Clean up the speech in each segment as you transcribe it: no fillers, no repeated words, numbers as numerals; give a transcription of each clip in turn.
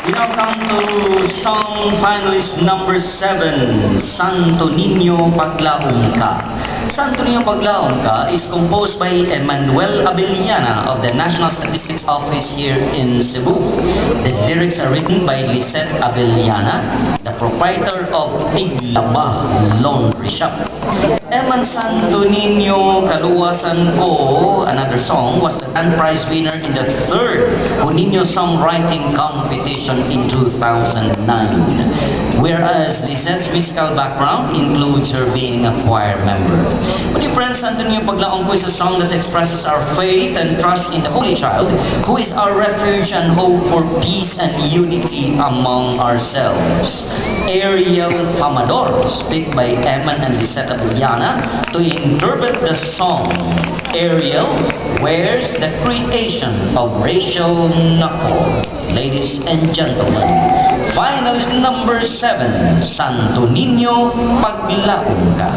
We now come to song finalist number 7, Santo Niño Paglaom Ka. Santo Niño Paglaom Ka is composed by Emmanuel Abellana of the National Statistics Office here in Cebu. The lyrics are written by Lisette Abellana, the proprietor of Iglaba Laundry Shop. Eman Santo Niño Kaluwasan Ko, another song, was the grand prize winner in the 3rd Juninho Songwriting Competition in 2009. Whereas Lisette's musical background includes her being a choir member. But dear friends, Santo Niño Paglaom Ko is a song that expresses our faith and trust in the Holy Child, who is our refuge and hope for peace and unity among ourselves. Ariel Famador, speak by Eman and Lisette Abellana, to interpret the song. Ariel, where's the creation of Rachel Knuckle? Ladies and gentlemen, finalist number 7, Santo Niño Paglaom Ka.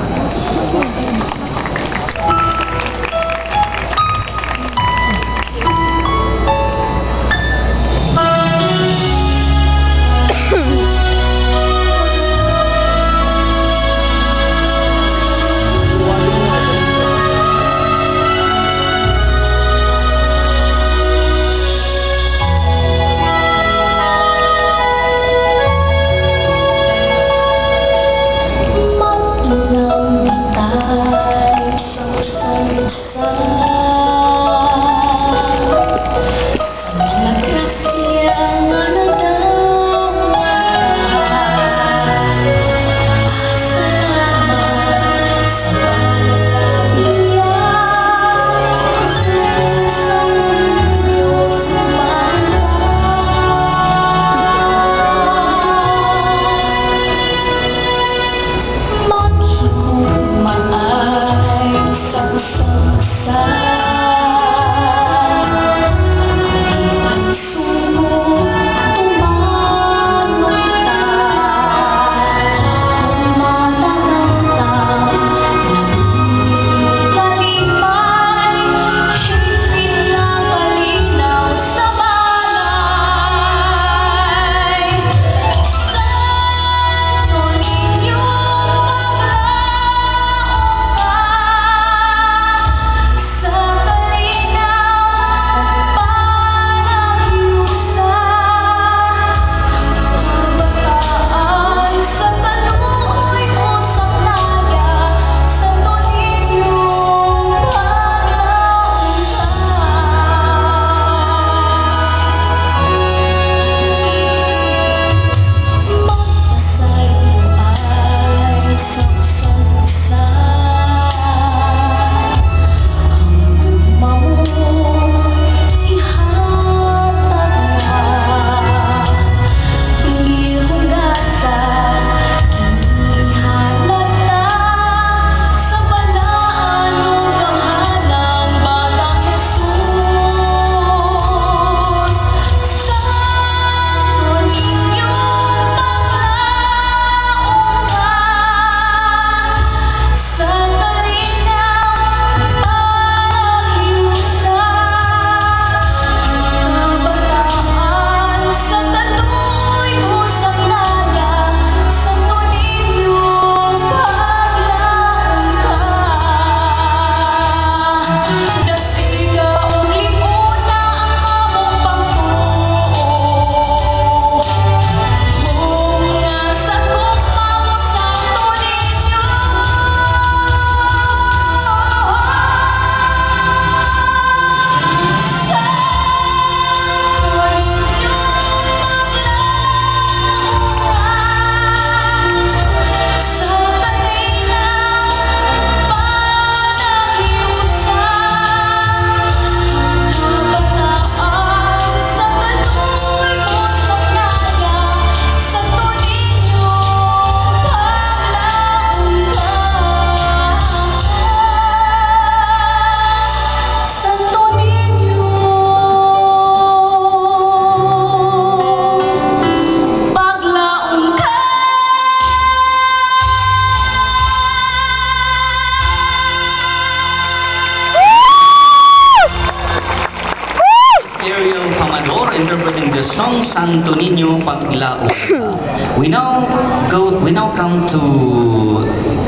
song Santo Niño Paglaon Ka. We now come to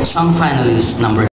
song finalist number